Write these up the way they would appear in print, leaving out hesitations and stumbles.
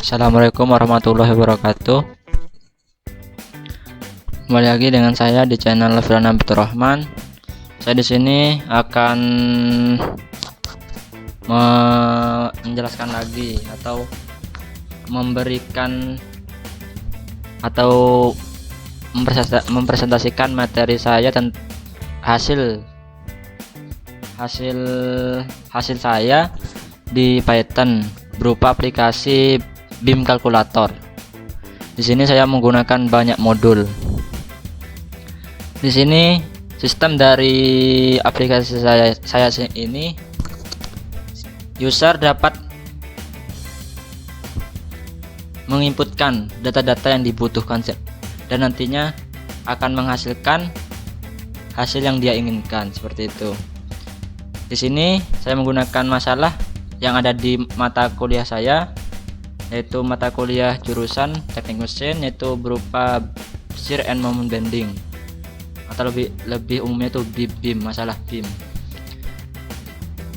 Assalamualaikum warahmatullahi wabarakatuh. Kembali lagi dengan saya di channel Lafrana Abdurrahman. Saya di sini akan menjelaskan lagi atau memberikan atau mempresentasikan materi saya tentang hasil saya di Python berupa aplikasi BIM kalkulator. Di sini saya menggunakan banyak modul. Di sini sistem dari aplikasi saya ini, user dapat menginputkan data-data yang dibutuhkan dan nantinya akan menghasilkan hasil yang dia inginkan, seperti itu. Di sini saya menggunakan masalah yang ada di mata kuliah saya, yaitu mata kuliah jurusan teknik mesin, yaitu berupa shear and moment bending, atau lebih umumnya itu BIM, masalah BIM.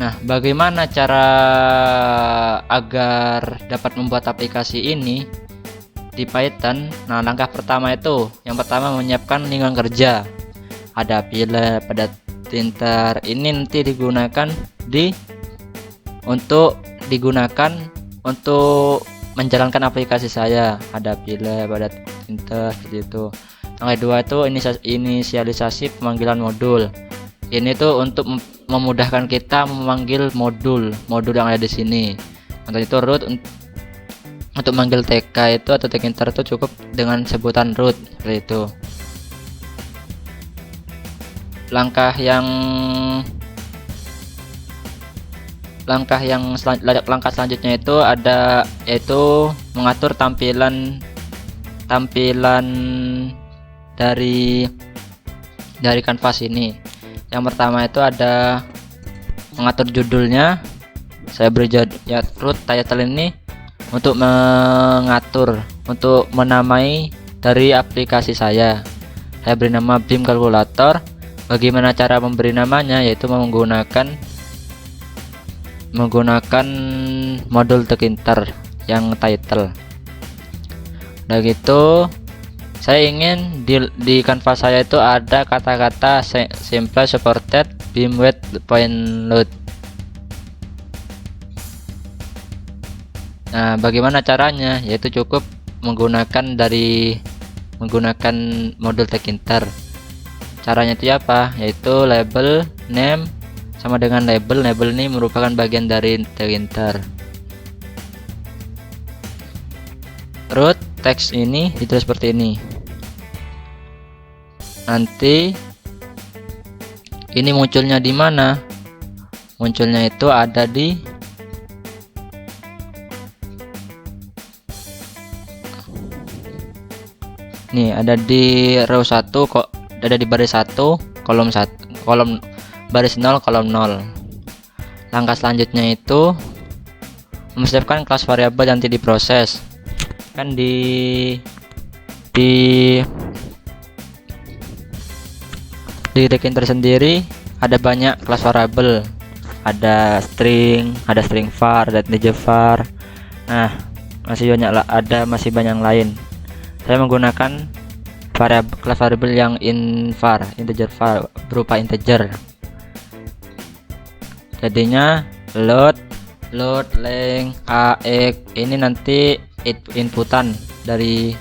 Nah, bagaimana cara agar dapat membuat aplikasi ini di Python? Nah, langkah pertama itu, yang pertama menyiapkan lingkungan kerja. Ada Philep, ada Thinter. Ini nanti digunakan untuk menjalankan aplikasi saya. Ada Philep, ada Thinter, seperti itu. Yang kedua itu inisialisasi pemanggilan modul. Ini tuh untuk memudahkan kita memanggil modul yang ada di sini. Untuk itu root, untuk manggil TK itu atau Thinter itu cukup dengan sebutan root, seperti itu. Langkah selanjutnya itu ada, yaitu mengatur tampilan dari kanvas ini. Yang pertama itu ada mengatur judulnya. Saya beri root title ini untuk menamai dari aplikasi saya. Saya beri nama BIM kalkulator. Bagaimana cara memberi namanya? Yaitu menggunakan modul Thinter yang title. Udah gitu, saya ingin di kanvas saya itu ada kata-kata simple supported BIM with point load. Nah, bagaimana caranya? Yaitu cukup menggunakan modul Thinter. Caranya itu apa? Yaitu label name sama dengan label ini merupakan bagian dari Thinter. Root teks ini ditulis seperti ini. Nanti ini munculnya di mana? Munculnya itu ada di ada di row 1, kok ada di baris 1, kolom baris 0, kolom 0. Langkah selanjutnya itu mempersiapkan kelas variabel yang nanti diproses. Kan di Thinter sendiri ada banyak kelas variabel. Ada string var, ada integer var. Nah, masih banyak yang lain. Saya menggunakan kelas variabel yang integer var, berupa integer. Jadinya load, length, AX ini nanti inputan dari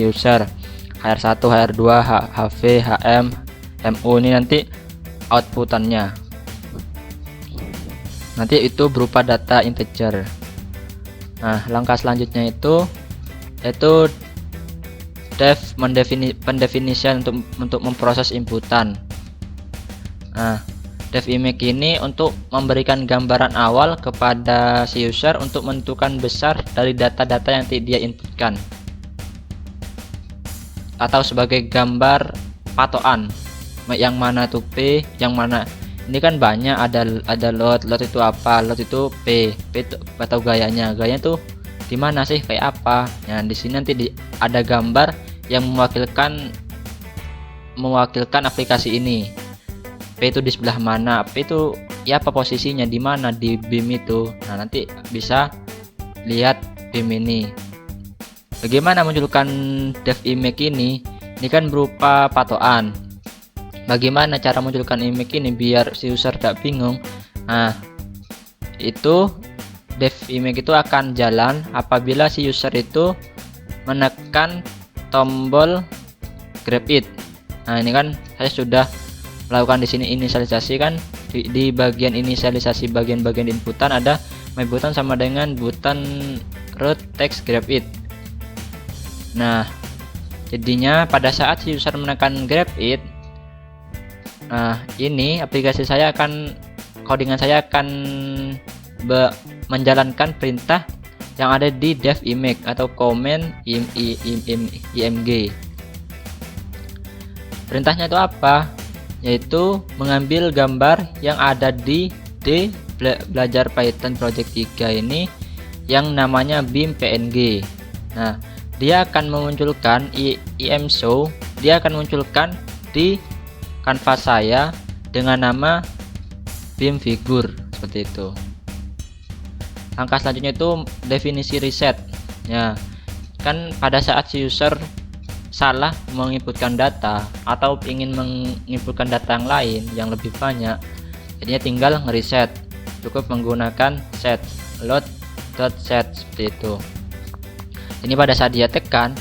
user. HR1, HR2, HV, HM, MU ini nanti outputannya. Nanti itu berupa data integer. Nah, langkah selanjutnya itu yaitu pendefinisian untuk memproses inputan. Nah, dev image ini untuk memberikan gambaran awal kepada si user untuk menentukan besar dari data-data yang dia inputkan, atau sebagai gambar patokan yang mana tuh P, yang mana ini kan banyak, ada load itu apa, load itu P itu atau gayanya tuh di mana sih, kayak apa. Nah, di sini nanti ada gambar yang mewakilkan aplikasi ini. P itu di sebelah mana, P itu ya apa posisinya di mana di BIM itu. Nah, nanti bisa lihat BIM ini. Bagaimana munculkan dev image ini? Ini kan berupa patokan. Bagaimana cara munculkan image ini biar si user tidak bingung? Nah, itu dev image itu akan jalan apabila si user itu menekan tombol grab it. Nah, ini kan saya sudah melakukan di sini inisialisasi kan. Di bagian inisialisasi bagian-bagian inputan ada my button sama dengan button root text grab it. Nah, jadinya pada saat si user menekan grab it, nah ini aplikasi saya akan, codingan saya akan menjalankan perintah yang ada di dev image atau command img. Perintahnya itu apa? Yaitu mengambil gambar yang ada di belajar Python project 3 ini yang namanya BIM PNG. Nah, dia akan memunculkan imshow, dia akan munculkan di kanvas saya dengan nama BIM figure seperti itu. Langkah selanjutnya itu definisi reset. Ya, kan pada saat si user salah menginputkan data atau ingin menginputkan data yang lain yang lebih banyak, jadinya tinggal ngereset, cukup menggunakan set load.set seperti itu. Ini pada saat dia tekan,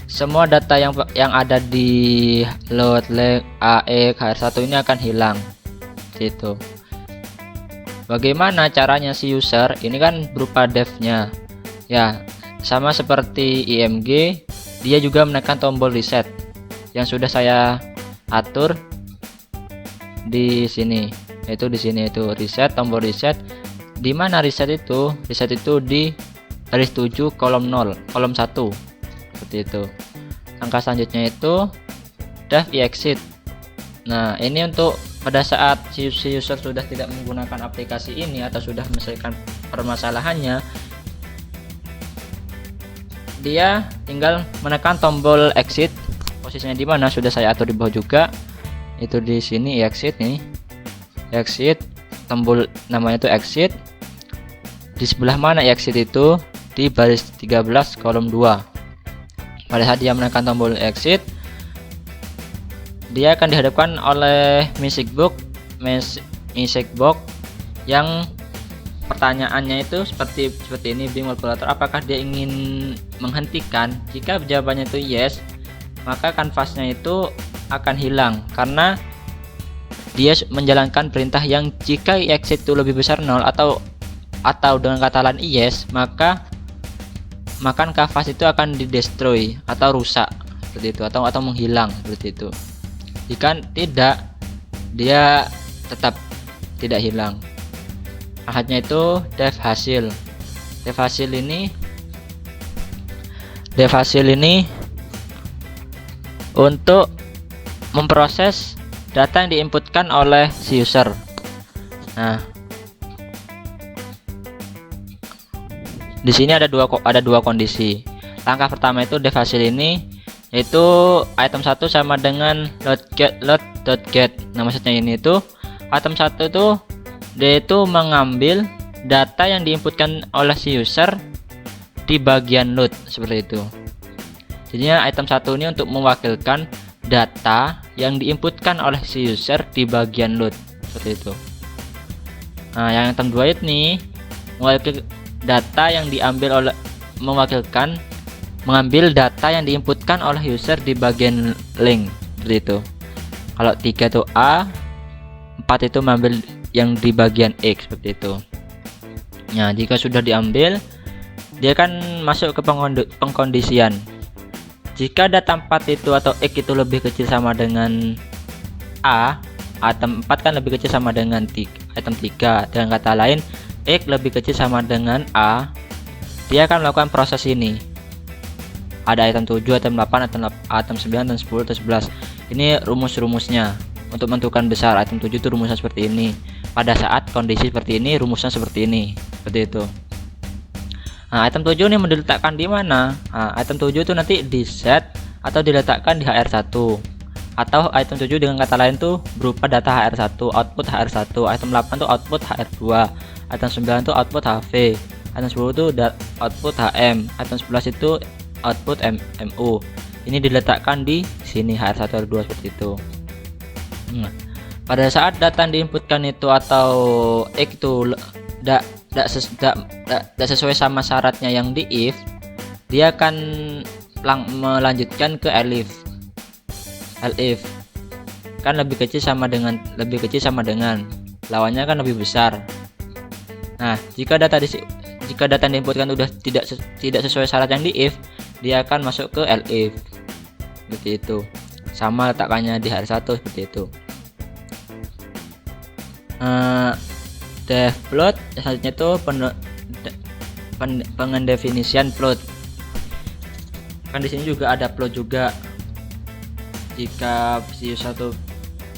semua data yang ada di load length AX HR1 ini akan hilang seperti itu. Bagaimana caranya si user? Ini kan berupa devnya. Ya, sama seperti img, dia juga menekan tombol reset yang sudah saya atur di sini. Yaitu di sini itu reset, tombol reset. Di mana reset itu? Reset itu di baris 7 kolom 0, kolom 1. Seperti itu. Langkah selanjutnya itu dev exit. Nah, ini untuk pada saat si user sudah tidak menggunakan aplikasi ini atau sudah menyelesaikan permasalahannya, dia tinggal menekan tombol exit. Posisinya di mana sudah saya atur di bawah juga. Itu di sini exit nih. Exit, tombol namanya itu exit. Di sebelah mana exit itu? Di baris 13 kolom 2. Pada saat dia menekan tombol exit, dia akan dihadapkan oleh message box yang pertanyaannya itu seperti ini, BIM calculator, apakah dia ingin menghentikan? Jika jawabannya itu yes, maka kanvasnya itu akan hilang karena dia menjalankan perintah yang jika exit itu lebih besar 0 atau dengan kata lain yes, maka kanvas itu akan di-destroy atau rusak seperti itu, atau menghilang seperti itu. Jika tidak, dia tetap tidak hilang. Akhirnya itu dev hasil. Dev hasil ini untuk memproses data yang diinputkan oleh si user. Nah, di sini ada dua kondisi. Langkah pertama itu dev hasil ini, yaitu item 1 sama dengan load.get. Nah, maksudnya ini itu item 1 itu dia itu mengambil data yang diinputkan oleh si user di bagian load seperti itu. Jadinya item 1 ini untuk mewakilkan data yang diinputkan oleh si user di bagian load seperti itu. Nah, yang item 2 ini mewakili data yang diambil mengambil data yang diinputkan oleh user di bagian link seperti itu. Kalau 3 itu A, 4 itu mengambil yang di bagian X seperti itu. Nah, jika sudah diambil, dia akan masuk ke pengkondisian. Jika data 4 itu atau X itu lebih kecil sama dengan A, item 4 kan lebih kecil sama dengan item 3. Dengan kata lain, X lebih kecil sama dengan A, dia akan melakukan proses ini. Ada item 7, item 8, item 9, item 10, item 11. Ini rumus-rumusnya. Untuk menentukan besar item 7 itu rumusnya seperti ini. Pada saat kondisi seperti ini, rumusnya seperti ini. Seperti itu. Nah, item 7 ini mau diletakkan di mana? Nah, item 7 itu nanti di set atau diletakkan di HR1. Atau item 7 dengan kata lain tuh berupa data HR1, output HR1. Item 8 tuh output HR2. Item 9 tuh output HV. item 10 itu output HM, item 11 itu output MU. Ini diletakkan di sini HR1 R2 seperti itu. Nah, pada saat data yang diinputkan itu atau X itu tidak sesuai sama syaratnya yang di if, dia akan melanjutkan ke elif kan lebih kecil sama dengan lawannya kan lebih besar. Nah, jika data yang diinputkan udah tidak sesuai syarat yang di if, dia akan masuk ke elif seperti itu, sama letakkannya di HR1 seperti itu. Def float selanjutnya itu pendefinisian float. Kan di sini juga ada float juga. Jika si user tuh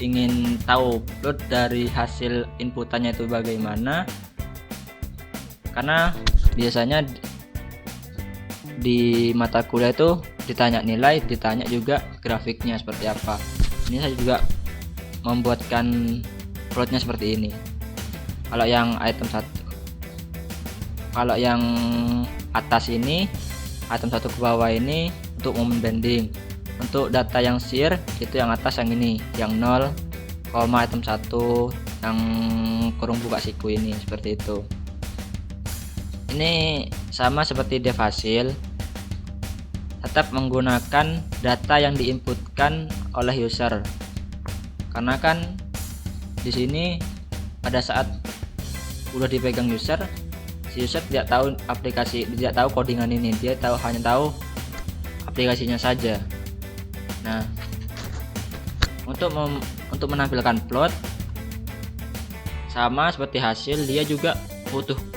ingin tahu float dari hasil inputannya itu bagaimana, karena biasanya di mata kuliah itu ditanya nilai, ditanya juga grafiknya seperti apa. Ini saya juga membuatkan floatnya seperti ini. Kalau yang item 1, kalau yang atas ini item 1 ke bawah ini untuk moment bending. Untuk data yang shear itu yang atas yang ini, yang 0, item 1 yang kurung buka siku ini seperti itu. Ini sama seperti dev hasil, tetap menggunakan data yang diinputkan oleh user. Karena kan di sini pada saat udah dipegang user, si user tidak tahu aplikasi, tidak tahu codingan ini, dia hanya tahu aplikasinya saja. Nah, untuk menampilkan plot sama seperti hasil, dia juga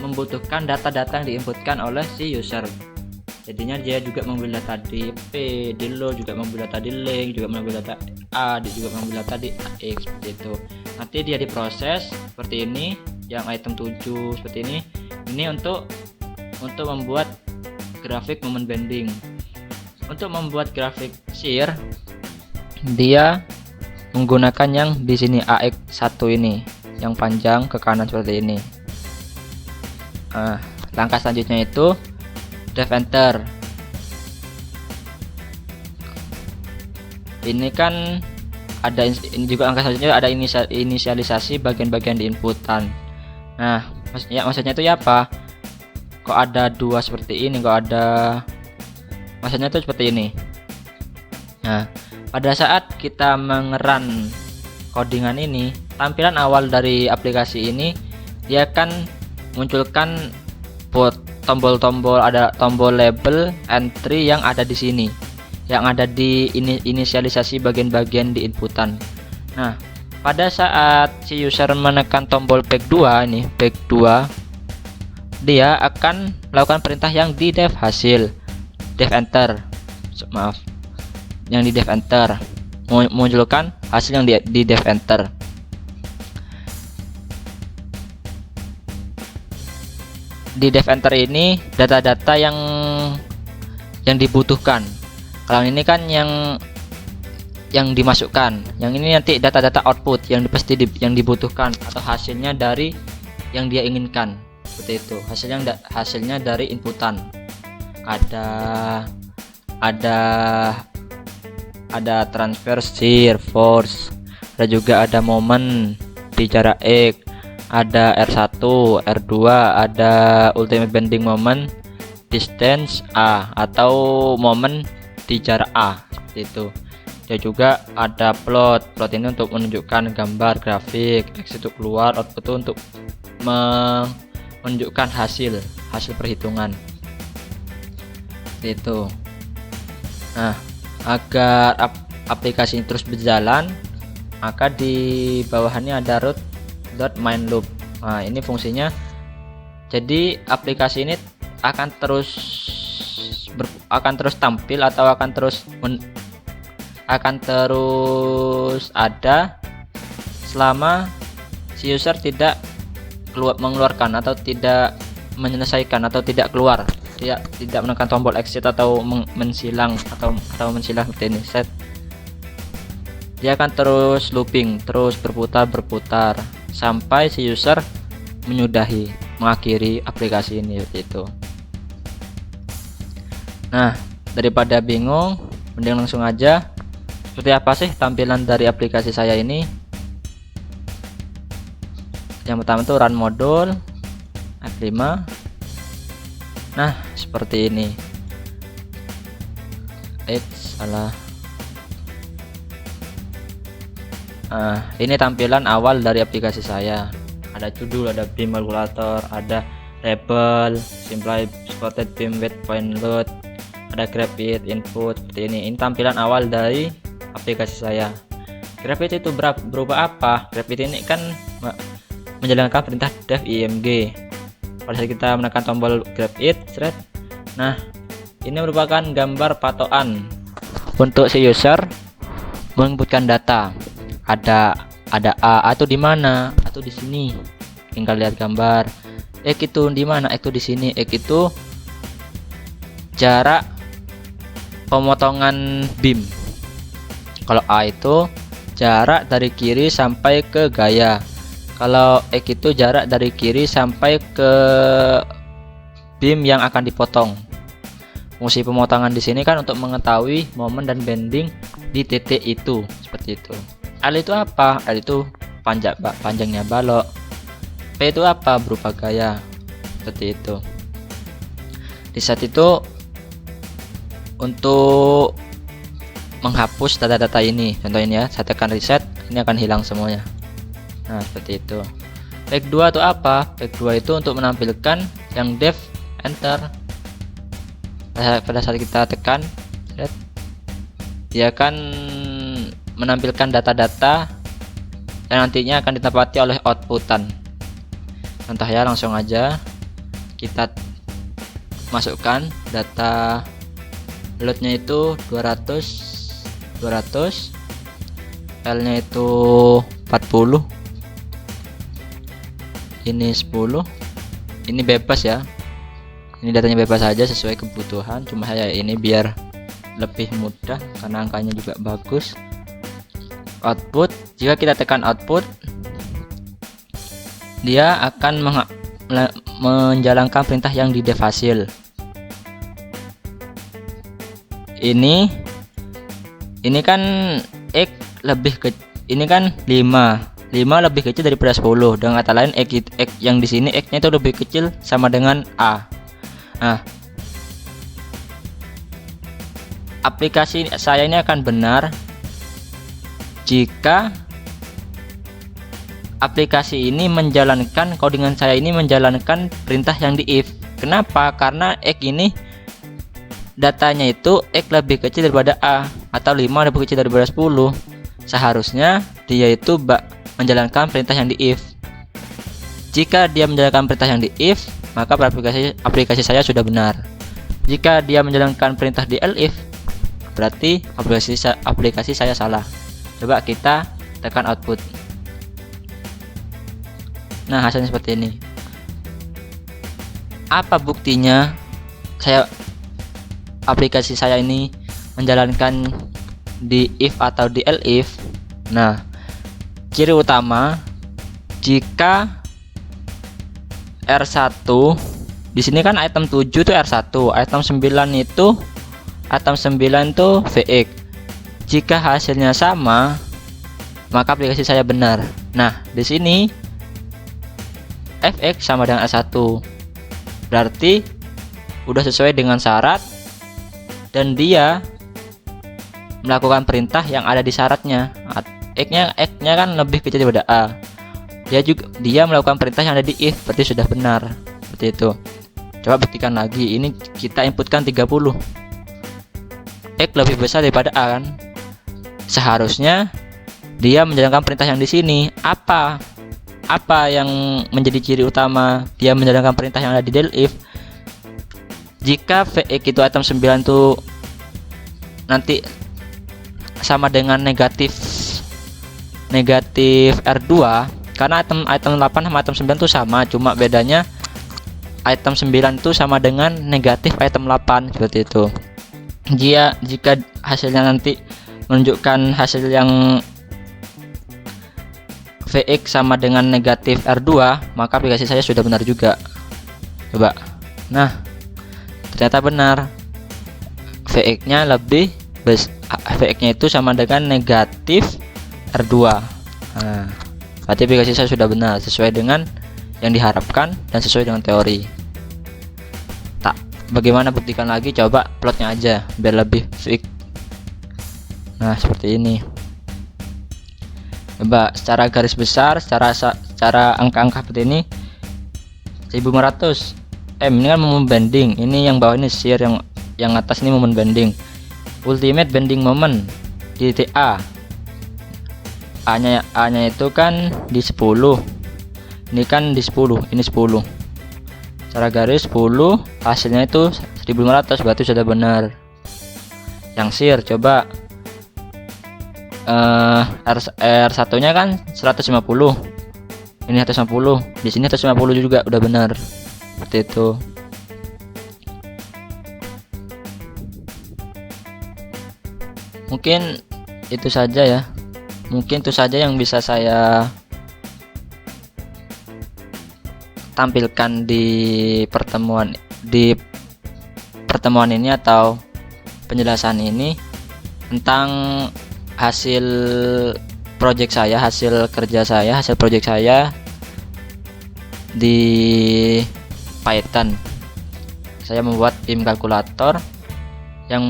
membutuhkan data-data yang diinputkan oleh si user. Jadinya dia juga mengambil data di P, di load, juga mengambil data di link, juga mengambil data A, juga mengambil data di AX seperti itu. Nanti dia diproses seperti ini, yang item 7 seperti ini. Ini untuk membuat grafik moment bending. Untuk membuat grafik shear, dia menggunakan yang di sini AX1 ini, yang panjang ke kanan seperti ini. Langkah selanjutnya itu dev enter. Ini kan ada, ini juga langkah selanjutnya ada inisialisasi bagian-bagian di inputan. Nah, maksudnya itu ya apa? Kok ada dua seperti ini? Maksudnya itu seperti ini. Nah, pada saat kita mengeran codingan ini, tampilan awal dari aplikasi ini dia akan munculkan tombol-tombol, ada tombol label entry yang ada di sini, yang ada di inisialisasi bagian-bagian di inputan. Nah, pada saat si user menekan tombol back 2 ini, back 2, dia akan melakukan perintah yang di dev hasil, dev enter, yang di dev enter, munculkan hasil yang di dev enter. Di dev enter ini data-data yang dibutuhkan. Kalau ini kan yang dimasukkan, yang ini nanti data-data output yang dibutuhkan atau hasilnya dari yang dia inginkan, seperti itu. Hasilnya dari inputan. Ada transfer, shear, force, ada juga ada moment di jarak X, ada R1, R2, ada ultimate bending moment, distance A atau moment di jarak A, seperti itu. Dia juga ada plot ini untuk menunjukkan gambar grafik, X itu keluar, output itu untuk menunjukkan hasil perhitungan, seperti itu. Nah, agar aplikasi ini terus berjalan, maka di bawahnya ada root.main loop. Nah, ini fungsinya. Jadi aplikasi ini akan terus tampil atau akan terus ada selama si user tidak mengeluarkan atau tidak menyelesaikan atau tidak keluar, tidak menekan tombol exit atau mensilang atau mensilang seperti ini, set. Dia akan terus looping, terus berputar sampai si user menyudahi. mengakhiri aplikasi ini seperti itu. Nah, daripada bingung, mending langsung aja seperti apa sih tampilan dari aplikasi saya ini. Yang pertama tuh run modul F5. Nah, seperti ini. Salah. Ini tampilan awal dari aplikasi saya. Ada judul, ada BIM calculator, ada label, simply spotted BIM with point load, ada graph it, input. Seperti ini. Ini tampilan awal dari aplikasi saya. Graph it itu berupa apa? Graph it ini kan menjalankan perintah dev img. Pada saat kita menekan tombol graph it, nah ini merupakan gambar patokan untuk si user menginputkan data. Ada A itu di mana? Atau di sini. Tinggal lihat gambar. X itu di mana? X itu di sini. X itu jarak pemotongan BIM. Kalau A itu jarak dari kiri sampai ke gaya. Kalau X itu jarak dari kiri sampai ke BIM yang akan dipotong. Fungsi pemotongan di sini kan untuk mengetahui momen dan bending di titik itu, seperti itu. L itu apa? L itu panjangnya balok. P itu apa? Berupa gaya, seperti itu. Di saat itu untuk menghapus data-data ini, contoh ini ya, saya tekan reset, ini akan hilang semuanya. Nah, seperti itu. Back 2 itu apa? Back 2 itu untuk menampilkan yang dev, enter. Pada saat kita tekan, dia akan menampilkan data-data yang nantinya akan ditempati oleh outputan. Contoh ya, langsung aja kita masukkan data loadnya itu 200, L-nya itu 40, ini 10, ini bebas ya. Ini datanya bebas saja sesuai kebutuhan, cuma saya ini biar lebih mudah karena angkanya juga bagus. Output, jika kita tekan output, dia akan menjalankan perintah yang di dev hasil. Ini kan X lebih ke ini kan 5 lebih kecil daripada 10. Dengan kata lain X yang di sini X-nya itu lebih kecil sama dengan A. Nah, aplikasi saya ini akan benar jika aplikasi ini menjalankan codingan saya ini menjalankan perintah yang di if. Kenapa? Karena X ini datanya itu X lebih kecil daripada A atau 5 lebih kecil daripada 10. Seharusnya dia itu menjalankan perintah yang di if. Jika dia menjalankan perintah yang di if, maka aplikasi saya sudah benar. Jika dia menjalankan perintah di elif, berarti aplikasi saya salah. Coba kita tekan output. Nah, hasilnya seperti ini. Apa buktinya aplikasi saya ini menjalankan di if atau di elif? Nah, ciri utama jika R1 di sini kan item 7 itu R1, item 9 itu VX. Jika hasilnya sama, maka aplikasi saya benar. Nah, di sini FX sama dengan R1. Berarti udah sesuai dengan syarat dan dia melakukan perintah yang ada di syaratnya. X-nya kan lebih kecil daripada A. Dia melakukan perintah yang ada di if, berarti sudah benar. Seperti itu. Coba buktikan lagi. Ini kita inputkan 30. X lebih besar daripada A kan? Seharusnya dia menjalankan perintah yang di sini. Apa yang menjadi ciri utama dia menjalankan perintah yang ada di del if? Jika VX itu item 9 itu nanti sama dengan negatif R2, karena item 8 sama item 9 itu sama, cuma bedanya item 9 itu sama dengan negatif item 8, seperti itu. Jika hasilnya nanti menunjukkan hasil yang VX sama dengan negatif R2, maka aplikasi saya sudah benar juga. Coba. Nah, ternyata benar. Vx-nya lebih Vx-nya itu sama dengan negatif R2. Nah, berarti aplikasi saya sudah benar, sesuai dengan yang diharapkan dan sesuai dengan teori. Tak, bagaimana buktikan lagi? Coba plotnya aja biar lebih fix. Nah, seperti ini. Coba secara garis besar, secara angka-angka seperti ini 1500 M ini kan moment bending, ini yang bawah ini shear, yang atas ini moment bending. Ultimate bending moment di TA. A-nya itu kan di 10. Ini kan di 10, ini 10. Secara garis 10, hasilnya itu 1500, berarti sudah benar. Yang shear coba R1-nya kan 150. Ini 150, di sini 150 juga udah benar. Seperti itu. Mungkin itu saja ya. Mungkin itu saja yang bisa saya tampilkan di pertemuan ini atau penjelasan ini tentang hasil project saya, hasil kerja saya, hasil project saya di Python. Saya membuat tim kalkulator yang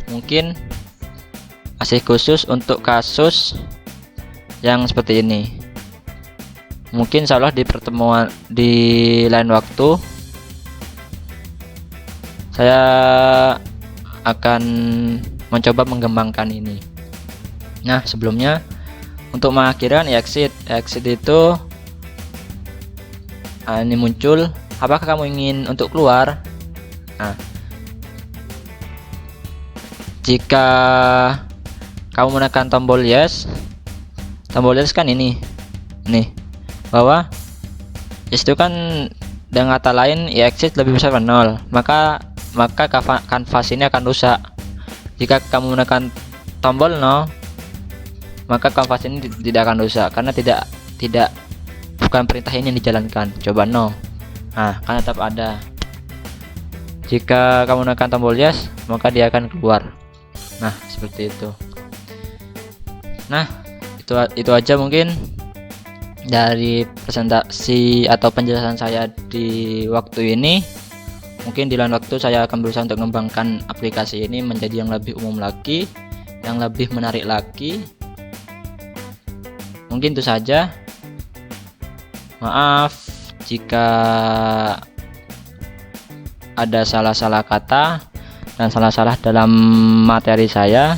mungkin masih khusus untuk kasus yang seperti ini. Mungkin insyaallah di pertemuan di lain waktu saya akan mencoba mengembangkan ini. Nah, sebelumnya untuk mengakhirkan exit itu ini muncul, apakah kamu ingin untuk keluar? Nah, jika kamu menekan tombol yes kan ini nih, bahwa yes itu kan dengan kata lain exit lebih besar dari 0, maka kanvas ini akan rusak. Jika kamu menekan tombol 0, maka kanvas ini tidak akan rusak karena tidak bukan perintah ini yang dijalankan. Coba no. Nah, kan tetap ada. Jika kamu menekan tombol yes, maka dia akan keluar. Nah, seperti itu. Nah, itu aja mungkin dari presentasi atau penjelasan saya di waktu ini. Mungkin di lain waktu saya akan berusaha untuk mengembangkan aplikasi ini menjadi yang lebih umum lagi, yang lebih menarik lagi. Mungkin itu saja. Maaf jika ada salah-salah kata dan salah-salah dalam materi saya.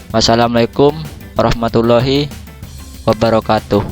Wassalamualaikum warahmatullahi wabarakatuh.